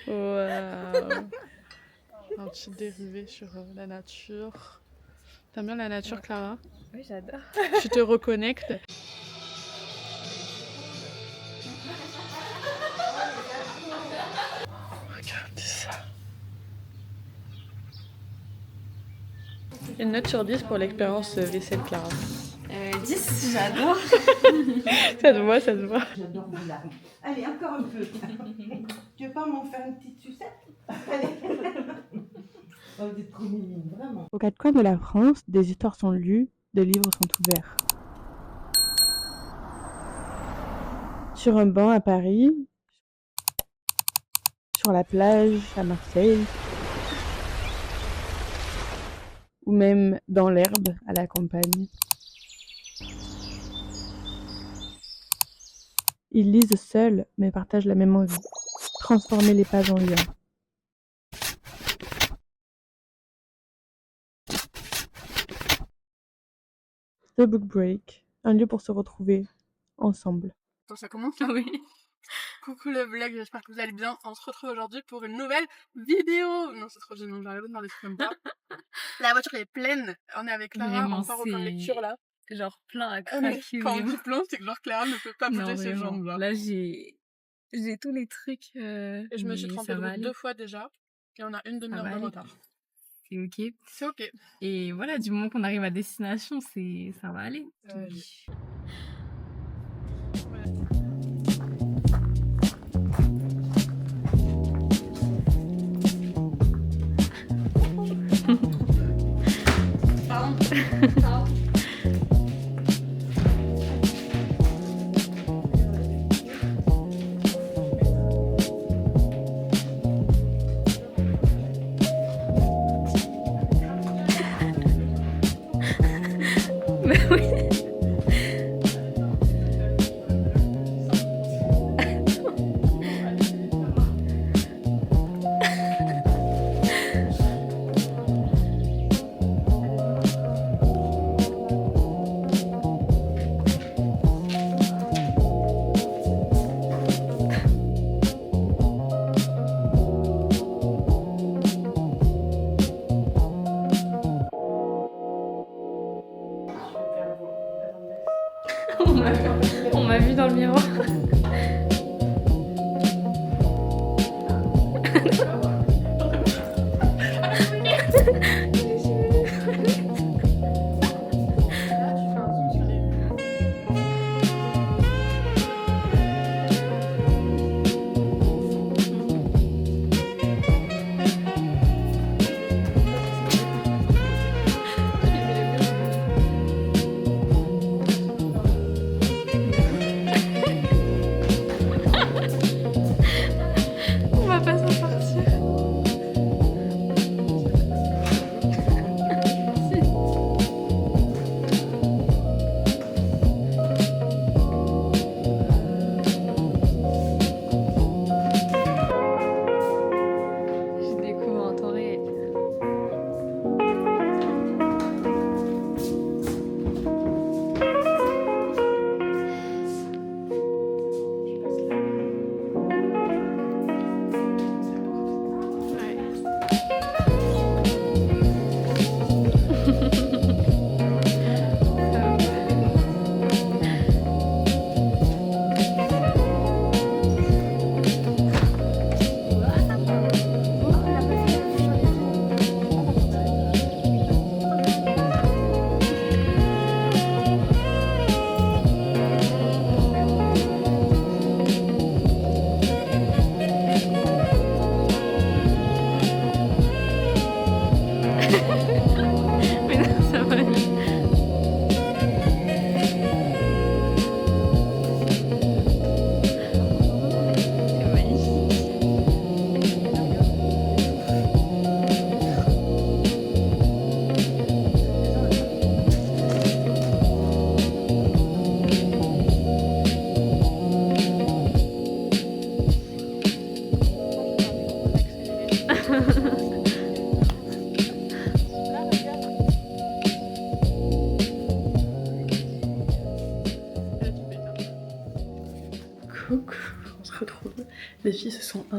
Waouh. Un petit dérivé sur la nature. T'aimes bien la nature, Clara? Oui, j'adore. Tu te reconnectes? Regardez ça. Une note sur 10 pour l'expérience vaisselle, Clara. 10, j'adore. Ça te voit, ça te voit. J'adore vos larmes. Allez, encore un peu. Tu veux pas m'en faire une petite sucette? Allez. Oh, vous êtes trop mignonne, vraiment. Aux quatre coins de la France, des histoires sont lues, des livres sont ouverts. Sur un banc à Paris, sur la plage à Marseille, ou même dans l'herbe à la campagne. Ils lisent seuls, mais partagent la même envie. Transformer les pages en liens. The Book Break, un lieu pour se retrouver ensemble. Attends, ça commence là? Oui. Coucou le vlog, j'espère que vous allez bien. On se retrouve aujourd'hui pour une nouvelle vidéo. Non, c'est trop gênant, j'arrive de faire des trucs comme ça. La voiture est pleine. On est avec Clara, Vraiment, on part au point de c'est lecture là. genre plein à Ah, mais craquer. quand on vraiment. dit plein, c'est que genre Clara ne peut pas Non, bouger ses vraiment. jambes là. Là, j'ai tous les trucs. Et je me suis mais trompée ça de va route aller. 2 fois déjà. Et on a une Ça demi-heure va de aller. retard. C'est ok. C'est ok. Et voilà, du moment qu'on arrive à destination, ça va aller. Bah oui. On m'a vu dans le miroir.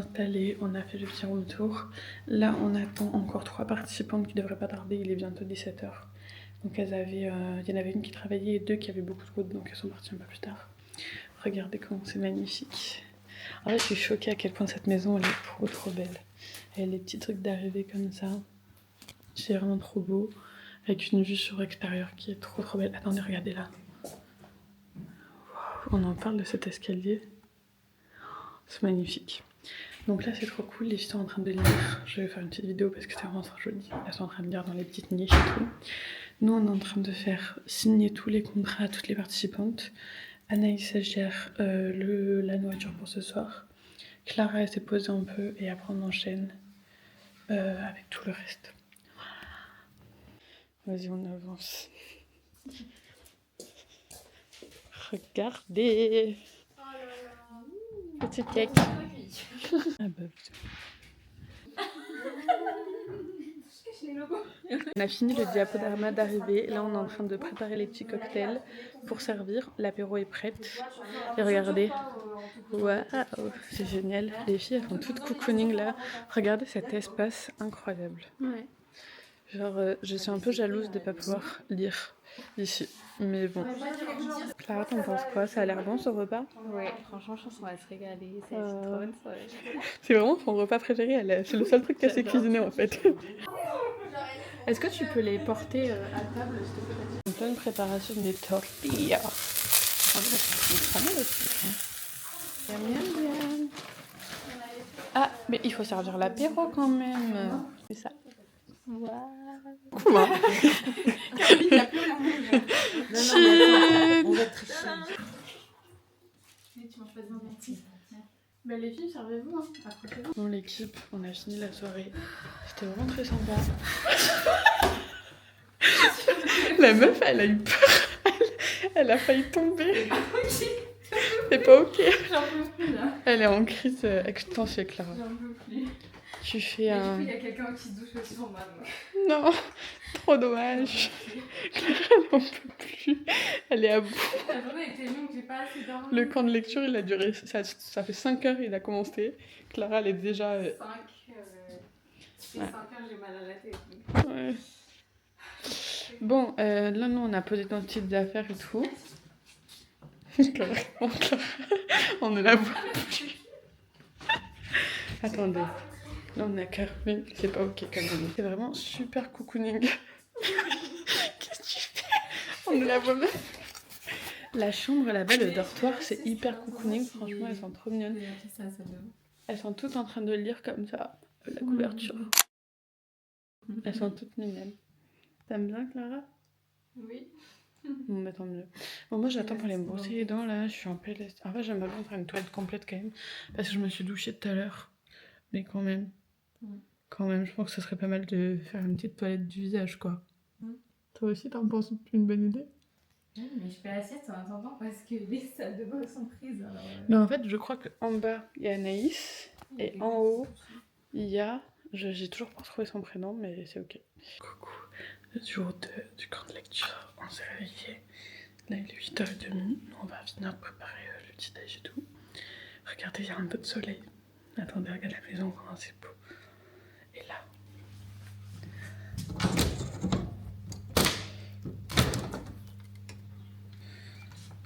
installés, on a fait le petit room tour. Là, on attend encore 3 participantes qui devraient pas tarder, il est bientôt 17 h. Donc il y en avait une qui travaillait et 2 qui avaient beaucoup de route, donc elles sont parties un peu plus tard. Regardez comment c'est magnifique. En fait, je suis choquée à quel point cette maison, elle est trop belle. Elle a les petits trucs d'arrivée comme ça. C'est vraiment trop beau. Avec une vue sur l'extérieur qui est trop belle. Attendez, regardez là. Wow, on en parle de cet escalier. C'est magnifique. Donc là, c'est trop cool. Les filles sont en train de lire. Je vais faire une petite vidéo parce que c'est vraiment trop joli. Elles sont en train de lire dans les petites niches et tout. Nous, on est en train de faire signer tous les contrats à toutes les participantes. Anaïs, elle gère la nourriture pour ce soir. Clara, elle s'est posée un peu et après on enchaîne avec tout le reste. Vas-y, on avance. Regardez. Petit cake. Ah bah, on a fini le diaporama d'arrivée. Là, on est en train de préparer les petits cocktails pour servir. L'apéro est prête. Et regardez. Waouh, c'est génial. Les filles, elles font toutes cocooning là. Regardez cet espace incroyable. Ouais. Genre, je suis un peu jalouse de ne pas pouvoir lire ici. Mais bon. Clara, t'en penses quoi? Ça a l'air bon ce repas? Ouais, franchement, je pense qu'on va se régaler. C'est trop bonne soirée. C'est vraiment son repas préféré. C'est le seul truc qu'elle sait cuisiner en fait. Est-ce que tu peux les porter à table, s'il te plaît? En pleine préparation des tortillas. Miam. Ah, mais il faut servir l'apéro quand même. C'est ça. Waouh. Comment? Il a plus la rouge. On va tricher. Tu manges pas de merci. Bah les filles, servez-vous, hein. Approchez-vous. Bon, l'équipe, on a fini la soirée. C'était vraiment très sympa. La meuf, elle a eu peur. Elle a failli tomber. C'est pas ok. J'en peux plus là. Elle est en crise existentielle, Clara. J'en peux plus. Tu fais Et un... du coup, il y a quelqu'un qui se douche aussi en bas. Non, trop dommage. Clara, elle en peut plus. Elle est à bout. La journée était longue, j'ai pas assez dormi. Le camp de lecture, il a duré... Ça fait 5 heures, il a commencé. Clara, elle est déjà... 5 heures, j'ai mal à la tête. Ouais. Bon, là, nous, on a posé nos petites affaires et tout. Clara, on ne la voit plus. Attendez. Là, on a Carmen. C'est pas ok, quand même. C'est vraiment super cocooning. Qu'est-ce que tu fais? On ne la voit même. La chambre là-bas, le dortoir, c'est hyper cocooning. Franchement, elles sont trop mignonnes. Elles sont toutes en train de lire comme ça, la couverture. Elles sont toutes mignonnes. T'aimes bien, Clara? Oui. Bon, bah tant mieux. Bon, moi, j'attends pour aller me brosser les dents, là. Je suis en PLS. En fait, j'aimerais bien faire une toilette complète, quand même. Parce que je me suis douchée tout à l'heure. Mais quand même. Quand même, je pense que ce serait pas mal de faire une petite toilette du visage, quoi. Toi aussi, t'en penses une bonne idée? Oui, mais je fais la sieste en attendant parce que les salles de bain sont prises. Alors, Mais en fait, je crois qu'en bas, il y a Anaïs. Et en haut, il y a... J'ai toujours pas retrouvé son prénom, mais c'est ok. Coucou. Le jour du camp de lecture, on s'est réveillé. Là, il est 8h30. Nous, on va finir de préparer le petit déj et tout. Regardez, il y a un peu de soleil. Attendez, regardez la maison, comment c'est beau. Et là...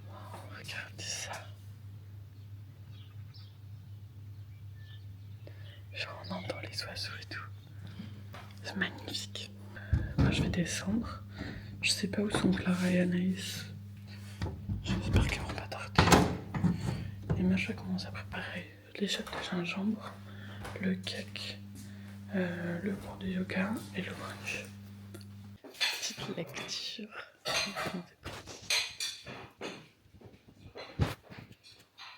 Wow, regardez ça. Genre, on entend les oiseaux et tout. C'est magnifique. Moi, je vais descendre. Je sais pas où sont Clara et Anaïs. J'espère qu'elles vont pas tarder. Et moi, je vais commencer à préparer les shots de gingembre, le cake, le cours de yoga et le brunch. Petite lecture.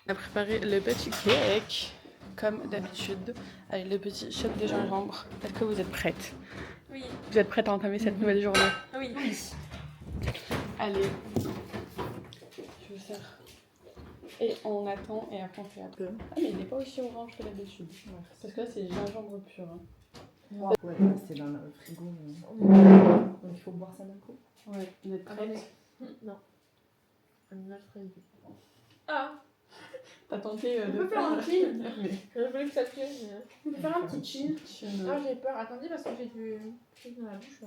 On a préparé le petit cake, comme d'habitude, avec le petit shot de gingembre. Est-ce que vous êtes prête? Oui. Vous êtes prête à entamer cette nouvelle journée? Oui. Allez, je vous sers. Et on attend et après on fait un peu. Ah mais il n'est pas aussi orange que d'habitude. Parce que là c'est gingembre pur. Hein. Ouais, c'est dans le frigo. Donc il faut boire ça d'un coup. Ouais, vous êtes prête? Non. Un image prévue. Ah. T'as tenté On de peut faire un chill. mais... J'aurais voulu que ça tienne, mais... On peut faire un petit chill. Chill. Ah, j'ai peur. Attendez, parce que j'ai du truc dans la bouche. Ça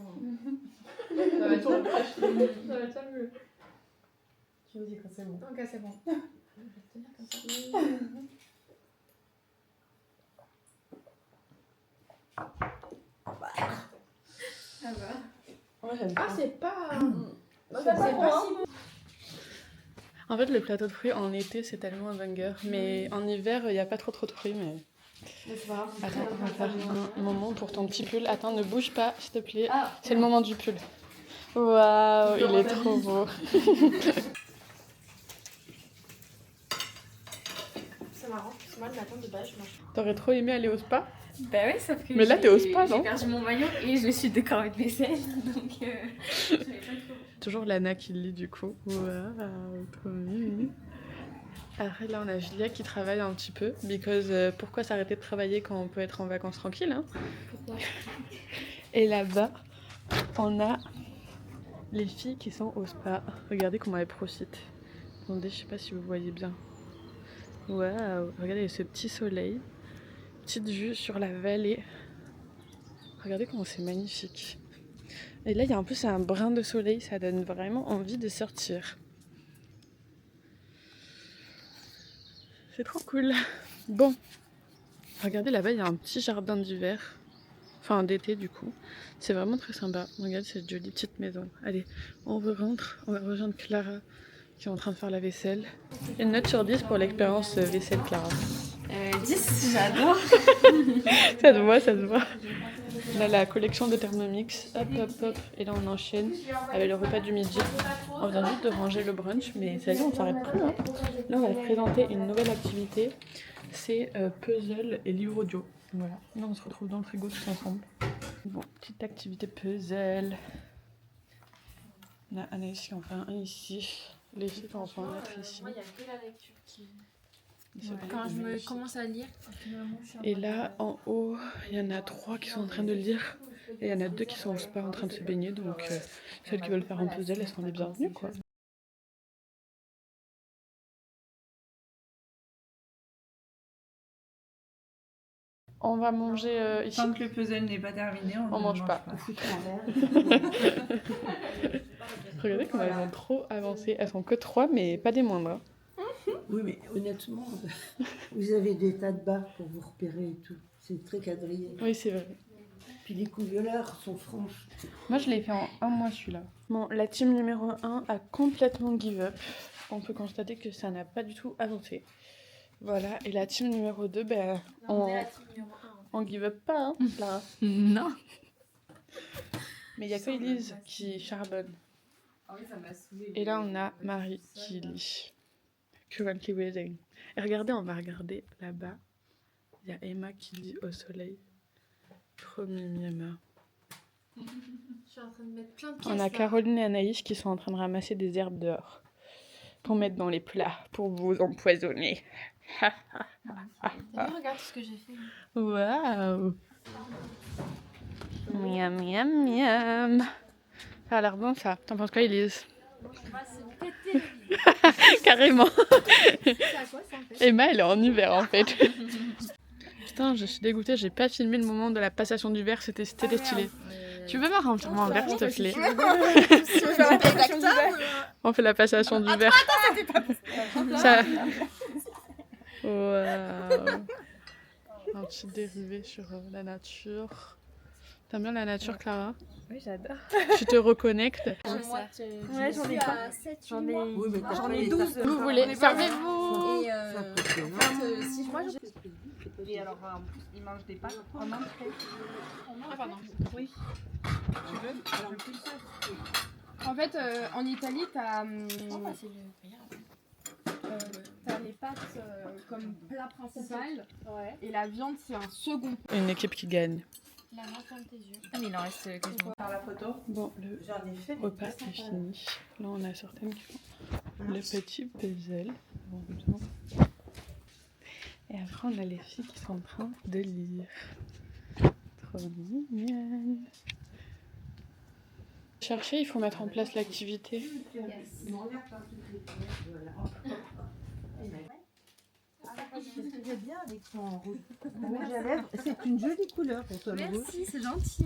va être crash. Ça va être ça mieux. Tu me dis quand c'est bon. Ok, c'est bon. Je vais tenir comme ça. Ça va. Moi, j'aime Ah, pas. c'est pas... C'est C'est pas pas bon. si bon. En fait, le plateau de fruits en été, c'est tellement un banger. Mais en hiver, il n'y a pas trop de fruits. Mais... Mais c'est pas grave. Attends, on va faire un moment pour ton petit pull. Attends, ne bouge pas, s'il te plaît. Ah, C'est le moment du pull. Waouh, il est trop beau. C'est marrant. C'est moi le matin de base, je mange. T'aurais trop aimé aller au spa? bah ouais, sauf que Mais là, t'es au spa, non? j'ai perdu mon maillot et je suis de corps de vaisselle, donc j'avais pas trop. Toujours Lana qui lit du coup. Waouh, trop mignon. Après là on a Julia qui travaille un petit peu. Because pourquoi s'arrêter de travailler quand on peut être en vacances tranquille, hein? Pourquoi? Et là-bas on a les filles qui sont au spa. Regardez comment elles profitent. Attendez, je sais pas si vous voyez bien. Waouh, regardez ce petit soleil. Petite vue sur la vallée. Regardez comment c'est magnifique. Et là, il y a un peu un brin de soleil, ça donne vraiment envie de sortir. C'est trop cool. Bon, regardez là-bas, il y a un petit jardin d'hiver. Enfin, d'été du coup. C'est vraiment très sympa. Regarde cette jolie petite maison. Allez, on rentre, on va rejoindre Clara qui est en train de faire la vaisselle. Une note sur 10 pour l'expérience vaisselle Clara. 10, j'adore. Ça se voit, ça se voit. On a la collection de Thermomix, hop hop hop, et là on enchaîne avec le repas du midi. On vient juste de ranger le brunch, mais ça y est, on s'arrête plus. Hein. Là on va présenter une nouvelle activité, c'est puzzle et livre audio. Voilà, là on se retrouve dans le frigo tous ensemble. Bon, petite activité puzzle. On a Anaïs qui en fait un ici, les filles qui en font un autre ici. Moi, il y a que la lecture qui... C'est Quand je me magnifique. commence à lire, finalement, je suis en Et train là, en haut, il y en a 3 qui sont en train de lire. Et il y en a 2 qui sont au spa en train de se baigner. Donc, celles qui veulent faire un puzzle, elles sont les bienvenues, quoi. On va manger ici. Tant que le puzzle n'est pas terminé, on ne mange pas. Regardez comment elles ont trop avancé. Elles sont que 3, mais pas des moindres. Hein. Oui, mais honnêtement, vous avez des tas de barres pour vous repérer et tout. C'est très quadrillé. Oui, c'est vrai. Puis les couvioleurs sont franches. Moi, je l'ai fait en 1 mois, celui-là. Bon, la team numéro 1 a complètement give up. On peut constater que ça n'a pas du tout avancé. Voilà, et la team numéro 2, ben, on give up pas, hein, là. Non. Mais il n'y a que Elise qui charbonne. Ah oui, ça m'a saoulée. Et là, on a Marie qui lit. Currently reading. Et regardez, on va regarder là-bas. Il y a Emma qui lit au soleil. Trop mimi, Emma. Je suis en train de mettre plein de pièces. On a Caroline et Anaïs qui sont en train de ramasser des herbes dehors. Pour mettre dans les plats, pour vous empoisonner. T'as vu, regarde ce que j'ai fait. Waouh! Miam, miam, miam. Ça a l'air bon, ça. T'en penses quoi, Elise? Moi, c'est pété. Carrément. C'est à quoi ça en fait? Emma, elle est en hiver, en fait. Putain, je suis dégoûtée, j'ai pas filmé le moment de la passation du verre, c'était stylé. Tu veux me remplir mon verre, s'il te plaît? On fait la passation du verre. Ça... Waouh. Un petit dérivé sur la nature. T'aimes bien la nature, Clara? Oui, j'adore. Tu te reconnectes? Ouais, j'en ai pas. J'en ai, Oui, mais t'as j'en pas ai les 12. Vous voulez? Servez-vous! Et en fait, si moi je... Et alors, en plus, ils mangent des pâtes en entrée. Ah, pardon. Oui. Tu veux? Alors, En fait, en Italie, t'as t'as les pâtes comme plat principal. Ouais. Et la viande, c'est un second. Une équipe qui gagne. La main ferme tes yeux. Ah, mais il en reste quasiment. faire la photo. Bon, le J'en ai fait. repas est fini. Là, on a certaines qui font le petit puzzle. Bon, bien. Et après, on a les filles qui sont en train de lire. Trop mignonne. Chercher, il faut mettre en place l'activité. très bien avec ton rouge à lèvres. C'est une jolie couleur pour toi, le rouge. Merci, c'est gentil.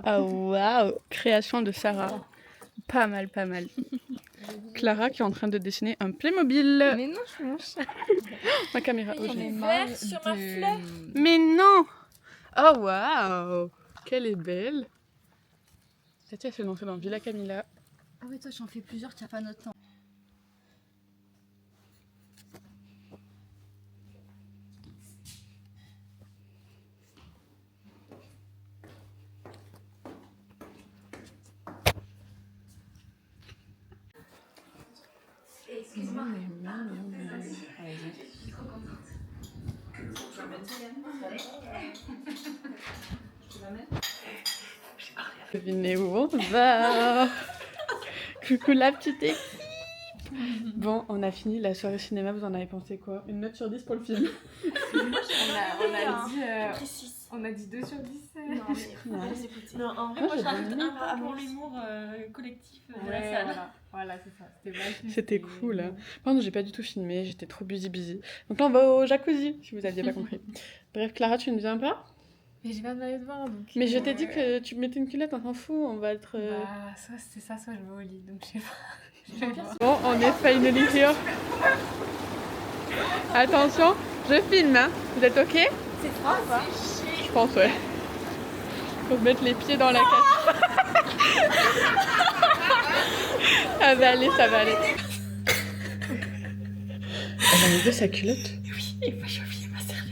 Ah waouh, création de Sarah. Pas mal, pas mal. Clara qui est en train de dessiner un Playmobil. Mais non, je suis mon chat. Ma caméra. J'en ai aussi. marre sur ma fleur. Mais non. Oh waouh, qu'elle est belle. Tati elle s'est lancée dans Villa Camilla. Ah ouais, toi, j'en fais plusieurs, tu n'as pas notre temps. Excuse-moi. Devinez où on va. Coucou la petite équipe. Bon, on a fini la soirée cinéma, vous en avez pensé quoi? Une note sur 10 pour le film? On a dit 2 sur 10. Non, en vrai, Moi, moi, j'ai je rajoute bien aimé. un point pour l'humour collectif de la Ouais, salle. voilà, c'est ça. C'était vachement. C'était cool. Hein. Par contre, j'ai pas du tout filmé, j'étais trop busy. Donc là, on va au jacuzzi, si vous aviez pas compris. Bref, Clara, tu ne viens pas? Mais j'ai pas de maillot de bain donc. Mais je t'ai dit que tu mettais une culotte, on s'en fout, on va être... Bah, soit c'est ça, soit je vais au lit, donc je sais pas. Je vais voir. Bon, on est finally here. Attention, je filme, hein. Vous êtes ok? C'est froid ou pas? Je pense, ouais. Faut mettre les pieds dans la cage. Ça va aller, ça va aller. Elle a enlevé sa culotte? Oui, et moi j'ai oublié ma serviette.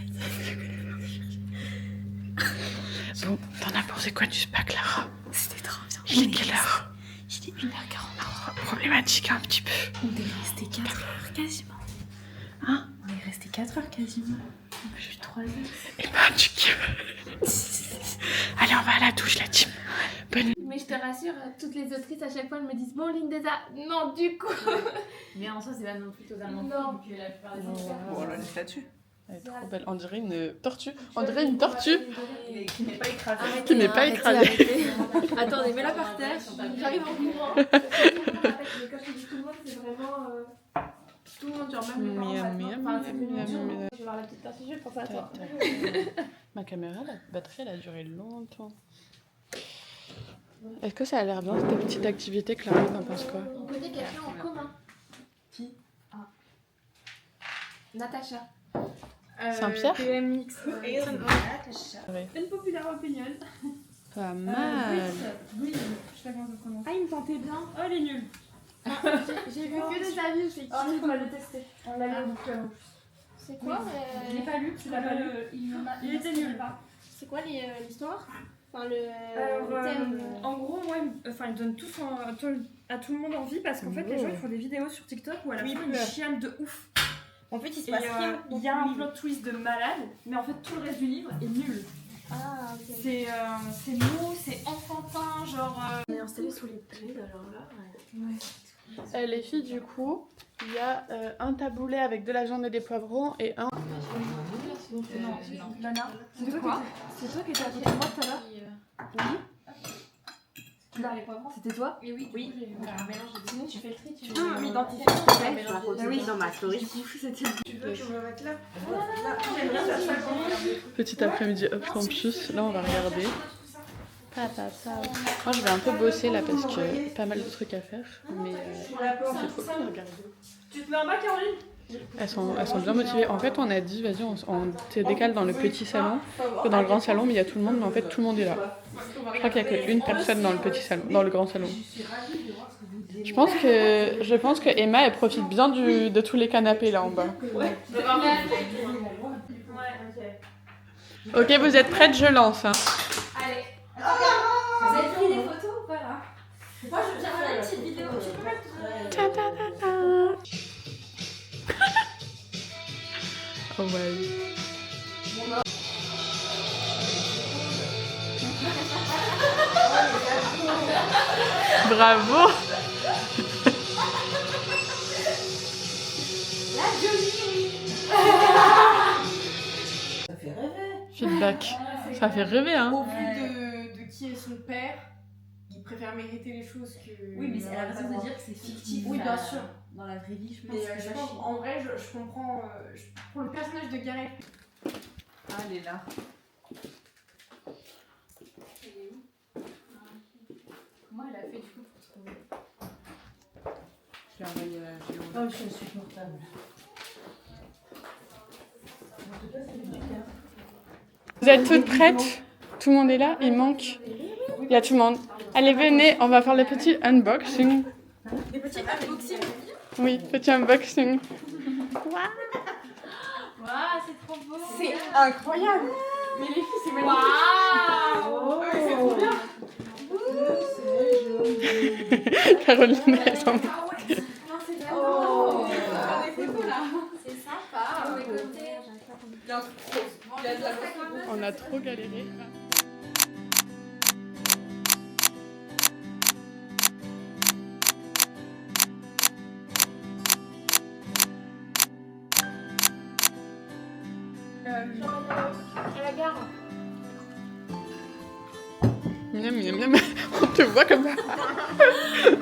Bon, t'en as pensé quoi du spa, Clara? C'était trop bien. Il est quelle heure? Il est 1h40. Problématique un petit peu. On est resté 4 heures quasiment. Hein? On est resté 4 heures quasiment. On a juste 3 heures. Et ben, tu kiffes. Allez, on va à la douche, la team. Bonne... Mais je te rassure, toutes les autrices à chaque fois elles me disent bon Lindeza, non du coup. Mais en soi, c'est pas non plus totalement Non. fou que la plupart des gens. Voilà, les statues. Elle est trop belle. On dirait une tortue. On dirait une tortue Qui n'est pas écrasée. qui n'est pas écrasée. Attendez, mets-la par terre. J'arrive en courant. Mais quand je dis tout le monde, c'est vraiment tout le monde, genre même les parents. Miam, maintenant. miam, Enfin, c'est miam, mignon. miam. Je vais voir la petite tortue, je vais penser à toi. Ma caméra, la batterie, elle a duré longtemps. Est-ce que ça a l'air bien cette petite activité, Clara? T'en penses quoi? On connaît quelqu'un en commun. Qui? Natacha. Saint-Pierre? PMX. Une populaire opinion. Pas mal. Oui, je sais pas comment ça se prononce. Ah, il me tentait bien. Oh, elle est nulle. J'ai vu que des avis, c'est qui? On va le tester. On l'a lu en boucle. C'est quoi Je l'ai pas lu, tu l'as pas lu. Il était nul. C'est quoi l'histoire? Enfin, le Alors, thème. en gros, moi, ils donnent tous à tout le monde envie parce qu'en fait, les gens ils font des vidéos sur TikTok où à la fin ils chialent de ouf. En fait, il se Et passe rien. il y a un plot twist de malade, mais en fait, tout le reste du livre est nul. Ah, ok. C'est mou, c'est enfantin, genre. On est installé sous les plaies, alors là. Les filles, du coup, il y a un taboulet avec de la viande et des poivrons et un... Non, Lana, c'est toi qui étais à côté de moi tout à l'heure. Là, les poivrons. C'était toi? Oui. Sinon, tu fais le tri. Tu peux m'identifier, s'il te plaît, sur la photo oui. dans ma story. C'était. Tu veux que je me mette là? Petit après-midi up campus, là on va regarder. Moi je vais un peu bosser là parce que pas mal de trucs à faire, mais c'est trop cool de regarder. Tu te mets en bas, Caroline? Elles sont bien motivées. En fait on a dit vas-y on se décale dans le petit salon, que dans le grand salon, mais il y a tout le monde, mais en fait tout le monde est là. Je crois qu'il n'y a qu'une personne dans le petit salon, dans le grand salon. Je pense que Emma elle profite bien de tous les canapés là en bas. Ok, vous êtes prêtes, je lance. Hein. Allez. Vous avez pris des photos ou pas là? Moi je viens faire une petite vidéo. Tu peux mettre. Ta, ta, ta, ta. Oh ouais. Bravo. Ça fait rêver. Feedback. Ça fait rêver, hein. Au vu de qui est son père, il préfère mériter les choses que. Oui, mais elle a raison de dire que c'est fictif. Oui, bien sûr. dans la vraie vie, je pense Mais que je pense, en vrai, je comprends. Pour le personnage de Gareth. Ah, elle est là. Elle est où? Comment elle a fait du coup pour trouver? Je l'ai envoyé à Géo. Oh, je suis insupportable. En tout cas, ça fait du bien. Vous êtes toutes prêtes? Tout le monde est là? Il manque? Il y a tout le monde. Allez, venez, on va faire le petit unboxing. Des petits unboxings. Oui, petit unboxing. Waouh, c'est trop beau. C'est incroyable. Mais les filles, c'est magnifique. Waouh. C'est trop bien. Caroline, elle s'en Ah ouais. Non, c'est Oh. c'est beau là. C'est sympa. Les côtés. Il y a un truc rose. Il y a de la rose. On a trop galéré. À la gare. Miam, miam, miam. On te voit comme ça.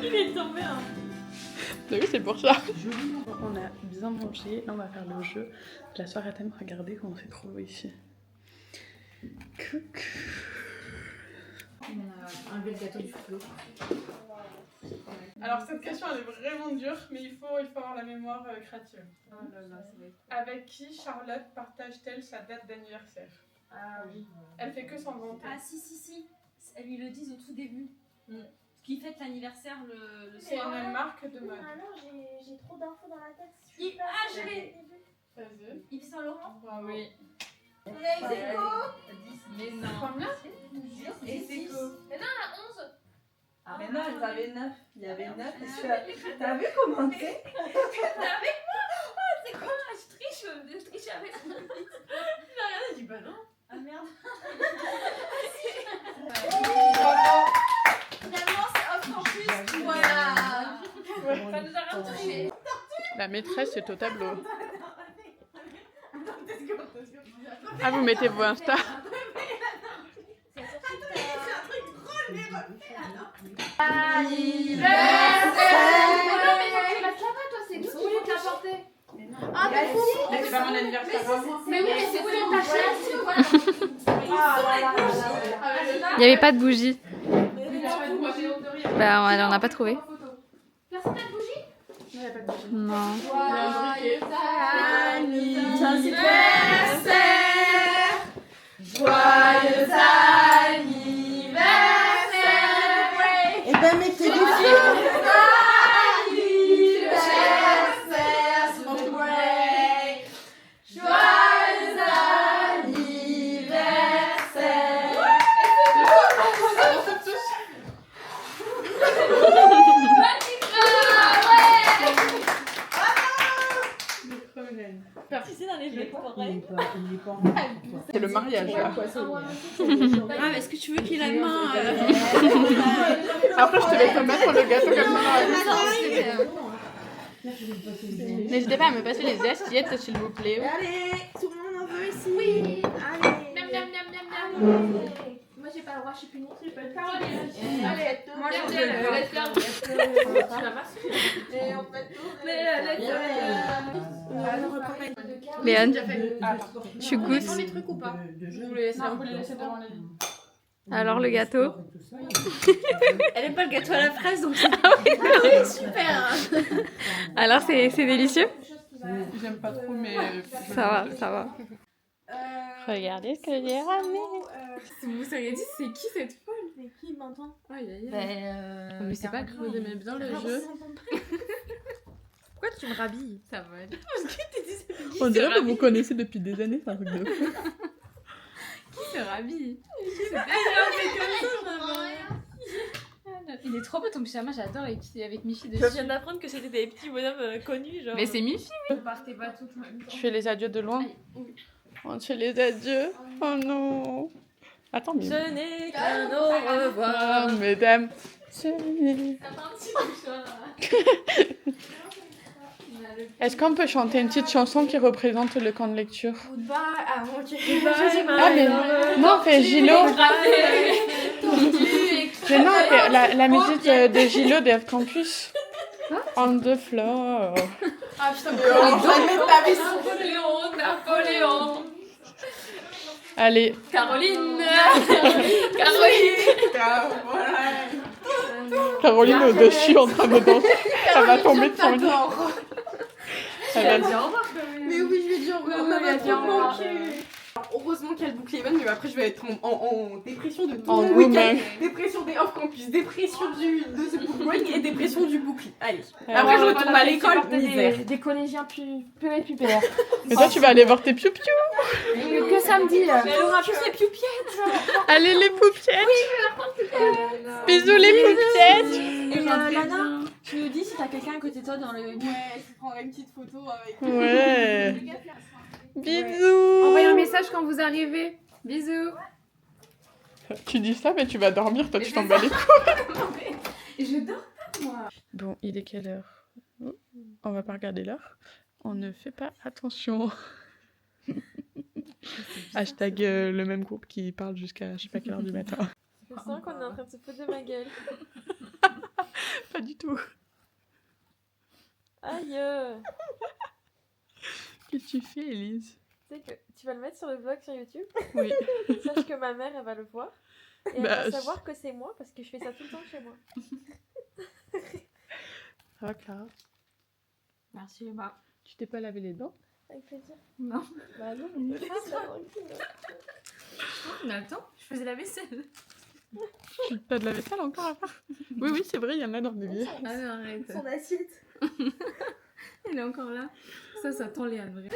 Il est tombé. Hein. Oui, c'est pour ça. On a bien mangé. Là, on va faire le jeu de la soirée à thème. Regardez comment c'est trop beau ici. Coucou. On a enlevé le gâteau du flot. Alors, cette question, elle est vraiment dure, mais il faut avoir la mémoire créative. Oh là là, ça va être. Avec qui Charlotte partage-t-elle sa date d'anniversaire? Ah oui. Elle fait que s'en vanter. Ah si. Elles lui le disent au tout début. Parce qu'il fête l'anniversaire le C'est soir. une marque de mode. Ah non, j'ai trop d'infos dans la tête. Ah, je l'ai. Vas-y. Yves Saint Laurent. Bravo. Oui. On a ex aequo. Mais non. Combien? Et c'est quoi? Mais non, à 11. Ah, Mais non, elles avaient 9. Il y avait 9. Ah, T'as vu comment c'est? c'est quoi? Je triche avec mon fils. Il a regardé, je dis bah non. Ah merde. Finalement, c'est off campus. Voilà. Ça nous a rien touché. La maîtresse est au tableau. Ah, vous mettez vos Insta. Ah, mais Mais c'est pas mon anniversaire à moi. Mais oui, mais c'est où ta chaise? Il n'y avait pas de bougie. Bah, on n'a pas trouvé. Personne n'a de bougie? Non. Joyeux anniversaire. Eh ben, mettez du feu. C'est le mariage là. Ah, mais est-ce que tu veux qu'il ait la main Après, je te laisse mettre le gâteau comme ça. N'hésitez pas à me passer les assiettes, s'il vous plaît. Allez, tout le monde en veut ici. Oui. Allez. Miam, miam, miam, miam, miam. Moi, j'ai pas le droit, je suis punie. J'ai pas le droit. Allez, Moi, je viens, veux le laisse faire. Et on fait tout. Mais Léane, tu goûtes. les trucs ou pas? Vous les laissez devant les lignes. Alors le gâteau. Elle aime pas le gâteau à la fraise, donc c'est super. Alors c'est délicieux. J'aime pas trop, mais. Ça va. Regardez ce que j'ai ramené. Si vous seriez dit, c'est qui cette folle? Mais qui m'entend? Aïe, aïe. Mais c'est pas grave. Vous aimez bien le jeu? Pourquoi tu me rhabilles? Ça va aller. On dirait que vous connaissez depuis des années, c'est un truc de fou. Qui se rhabille? Il est trop beau ton pyjama, j'adore avec Michi Je viens d'apprendre que c'était des petits bonhommes connus, genre. Mais c'est Michi. Vous partez pas toutes en même temps. Tu fais les adieux de loin? On fait les adieux? Oh non! Attends, mais. Je n'ai qu'un au revoir. Ah, mesdames. Salut. Est-ce qu'on peut chanter une petite chanson qui représente le camp de lecture? Goodbye. Ah, ok. Ah, mais non, fait Gilo. Mais non, la musique de Gilo de F Campus. On the floor. Ah putain, mais j'aurais même pas vu Napoléon. Allez, Caroline. Caroline au-dessus en train de danser. Elle va tomber de son lit. Elle va Mais oui, je vais dire au revoir. elle a dit au revoir. Heureusement qu'il y a le bouclier même, mais après je vais être en dépression de tout En le week-end. woman. Dépression des off-campus, dépression de ce book break et dépression du bouclier. Allez. Alors, Après je retourne à l'école, misère. Des collégiens pupélaires. Mais toi, tu vas aller voir tes piou-piou. Que samedi. Elle aura plus ses pioupiètes. Allez, les poupiettes. Bisous, les poupiettes. Et Lana, tu nous dis si t'as quelqu'un à côté de toi dans le... Ouais, je prendrai une petite photo avec. Ouais. Bisous. Envoyez un message quand vous arrivez. Bisous. Tu dis ça, mais tu vas dormir. Toi, tu t'en bats les couilles. Et je dors pas, moi. Bon, il est quelle heure? On va pas regarder l'heure. On ne fait pas attention. Hashtag le même groupe qui parle jusqu'à je sais pas quelle heure du matin. Je sens qu'on est en train de se foutre de ma gueule. Pas du tout. Aïe. Qu'est-ce que tu fais, Elise? Tu sais que tu vas le mettre sur le vlog sur YouTube. Oui. Sache que ma mère, elle va le voir. Et elle Bah, va savoir que c'est moi parce que je fais ça tout le temps chez moi. Ça va, Clara? Merci, Emma. Tu t'es pas lavé les dents? Avec plaisir. Non. Bah non, mais fais ça tranquille. On a le temps. Je faisais la vaisselle. T'as de la vaisselle encore à faire? Oui, oui, c'est vrai, il y en a dans mes vies. Ah non, arrête. Son assiette. Elle est encore là. Ça tend les vrai.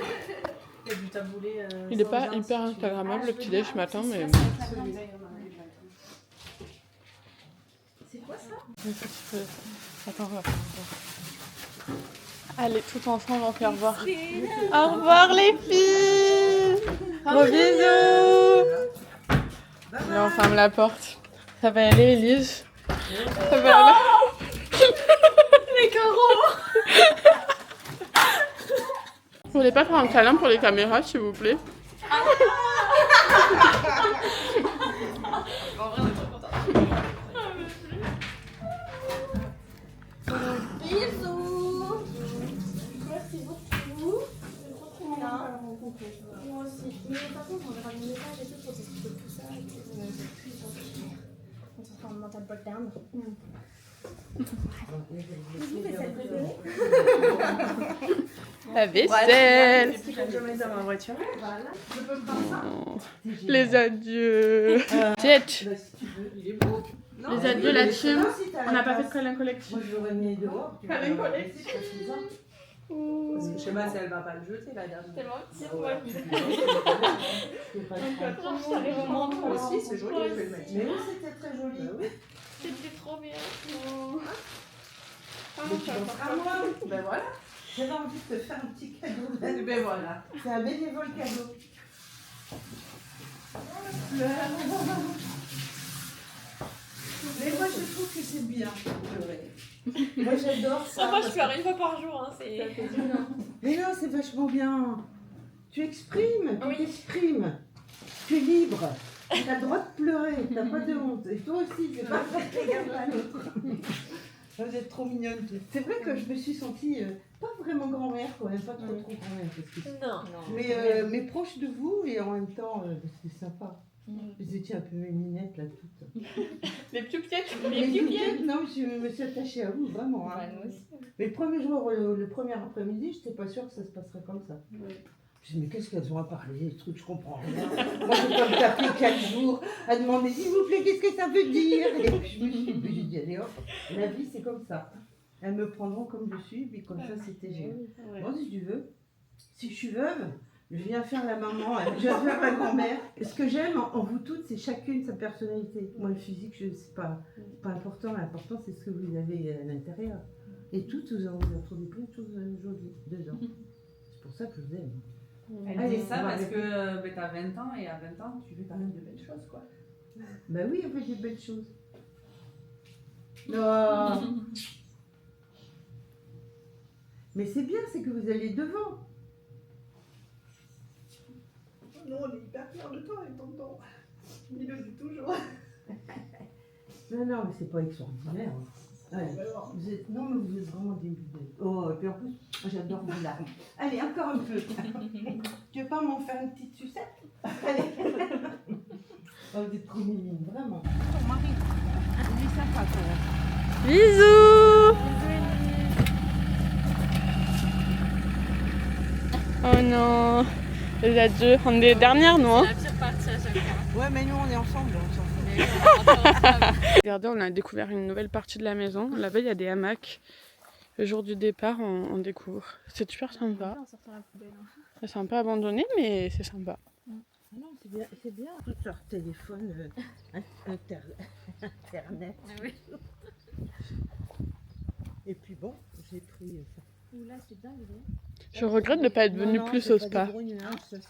Il y a du taboulé. Il est pas hyper instagrammable le petit déj ce matin, mais... C'est quoi ça? Attends, on va faire voir. Allez, tout ensemble, on fait au revoir. Au revoir les filles. Gros bisous. Là, on ferme la porte. Ça va aller, Elise? Ça va aller? Les carreaux. Vous voulez pas faire un câlin pour les caméras, s'il vous plaît? Bisous. Merci beaucoup. Moi aussi. Mais par contre, on verra le message et tout pour t'expliquer tout ça. On se fera un mental breakdown. Bisous, vaisselle préférée. La vaisselle. C'est que je mets dans ma voiture. Voilà. Je peux prendre ça? Les adieux. Tchèque. Bah, si tu veux, il est beau. Non, Les adieux, la team. non, si t'as On n'a la pas fait place. de câlin collectif. Moi, je l'aurais mis dehors. Câlin collectif. Parce que je sais pas si elle va pas le jeter, la dame. Tellement petit, Ah moi. Moi aussi, c'est joli, je vais le mettre. Mais oui, c'était très joli. Bah oui. C'était trop bien. Mais tu penses à moi. Ben voilà. J'avais envie de te faire un petit cadeau. Ben voilà. C'est un bénévole cadeau. Mais moi, je trouve que c'est bien de pleurer. Moi, j'adore ça. Moi, je parce pleure une fois par jour. Hein, c'est... Mais non, c'est vachement bien. Tu exprimes, tu Oui. t'exprimes. Tu es libre. Tu as le droit de pleurer, t'as pas de honte. Et toi aussi, c'est pas vrai que regarde pas l'autre. Vous êtes trop mignonne. C'est vrai que je me suis sentie pas vraiment grand-mère, quand même, pas trop grand-mère. Parce que... Non. mais proche de vous et en même temps, c'est sympa. Vous étiez un peu mes minettes là toutes. Les pioupiètes. Les pioupiètes, non, je me suis attachée à vous, vraiment. Hein. nous aussi. Mais le premier jour, le premier après-midi, je n'étais pas sûre que ça se passerait comme ça. Je me suis dit, mais qu'est-ce qu'elles ont à parler, les trucs, je comprends rien. Moi, je peux me taper 4 jours à demander, s'il vous plaît, qu'est-ce que ça veut dire? Et puis, je me suis dit, j'ai dit, allez hop, la vie, c'est comme ça. Elles me prendront comme je suis, puis comme ça, c'était génial. Moi, si tu veux, si je suis veuve, je viens faire la maman, je viens faire la grand-mère. Et ce que j'aime en vous toutes, c'est chacune sa personnalité. Moi, le physique, c'est pas important. L'important, c'est ce que vous avez à l'intérieur. Et toutes, vous avez trouvé plein de choses jolies dedans. C'est pour ça que je vous aime. Elle Allez, dit ça on va parce arrêter. que t'as 20 ans et à 20 ans, tu fais quand même de belles choses, quoi. Ben oui, on fait des belles choses. Non. Mais c'est bien, c'est que vous allez devant. Non, on est hyper fiers de toi, et tonton. Il le dit toujours. Non, non, mais c'est pas extraordinaire. Hein. Allez, non, mais vous êtes vraiment des bébés. Oh, et puis en plus, j'adore vos larmes. Allez, encore un peu. Tu veux pas m'en faire une petite sucette? Allez. Oh, vous êtes trop mignonne, vraiment. Ton mari, il est sympa quand même. Bisous. Oh non, les adieux. On est les dernières, nous. Hein. C'est la pire partie à chaque fois. Ouais, mais nous, on est ensemble. On s'en fout. Regardez, on a découvert une nouvelle partie de la maison. Là-bas, il y a des hamacs. Le jour du départ, on découvre. C'est super sympa. C'est un peu abandonné, mais c'est sympa. Non, c'est bien. Tout sur téléphone, internet. Ah oui. Et puis bon, j'ai pris ça. Là, c'est dingue. Je regrette de ne pas être venue plus au spa.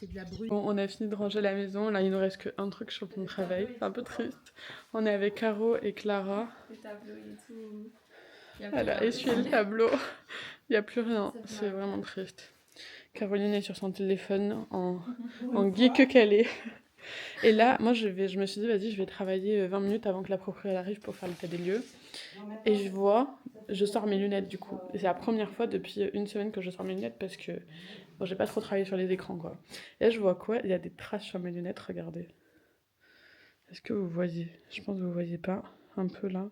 C'est de la bruine. Bon, on a fini de ranger la maison. Là, il nous reste qu'un truc sur ton travail. C'est un peu triste. On est avec Caro et Clara. Le tableau et tout. Elle a essuyé le tableau. Il n'y a plus rien. C'est vraiment triste. Caroline est sur son téléphone en geek qu'elle est. Et là, moi, je me suis dit, vas-y, je vais travailler 20 minutes avant que la propriétaire arrive pour faire l'état des lieux. Et je sors mes lunettes du coup. Et c'est la première fois depuis une semaine que je sors mes lunettes parce que bon, j'ai pas trop travaillé sur les écrans quoi. Et là, je vois quoi? Il y a des traces sur mes lunettes, regardez. Est-ce que vous voyez? Je pense que vous voyez pas. Un peu là.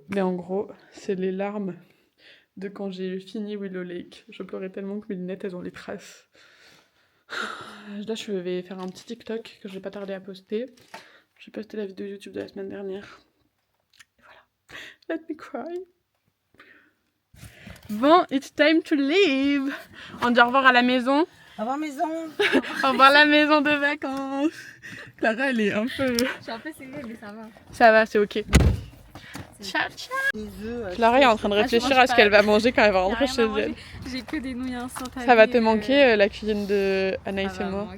Mais en gros, c'est les larmes de quand j'ai fini Willow Lake. Je pleurais tellement que mes lunettes, elles ont les traces. Là, je vais faire un petit TikTok que je vais pas tarder à poster. J'ai posté la vidéo YouTube de la semaine dernière. Et voilà. Let me cry. Bon, it's time to leave. On dit au revoir à la maison. Au revoir maison. Au revoir la maison de vacances. Clara, elle est un peu... Je suis un peu serrée, mais ça va. Ça va, c'est ok. Ciao, ciao. Des œufs. Clara est en train de réfléchir à ce qu'elle va manger quand elle va rentrer chez elle. J'ai que des nouilles instantanées. Ça va te manquer la cuisine de Anaïs et moi.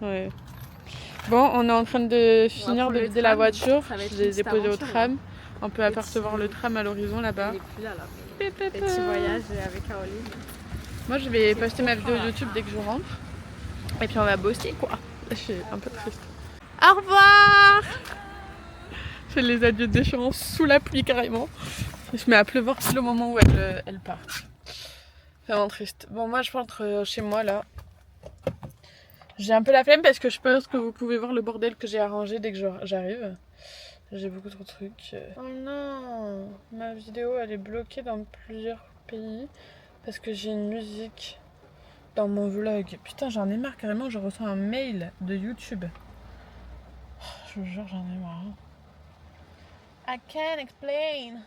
Ouais. Bon, on est en train de finir de vider la voiture. Je l'ai déposée au tram. On peut apercevoir le tram à l'horizon là-bas. Il est plus là, Petit voyage avec Caroline. Moi, je vais poster ma vidéo YouTube dès que je rentre. Et puis on va bosser quoi. Je suis un peu triste. Au revoir. Je fais les adieux d'échéance sous la pluie carrément. Il se met à pleuvoir pile au moment où elle part. Vraiment triste. Bon, moi je rentre chez moi là. J'ai un peu la flemme parce que je pense que vous pouvez voir le bordel que j'ai arrangé dès que j'arrive. J'ai beaucoup trop de trucs. Oh non, ma vidéo elle est bloquée dans plusieurs pays parce que j'ai une musique dans mon vlog. Putain, j'en ai marre carrément, je reçois un mail de YouTube. Oh, je vous jure, j'en ai marre. I can't explain.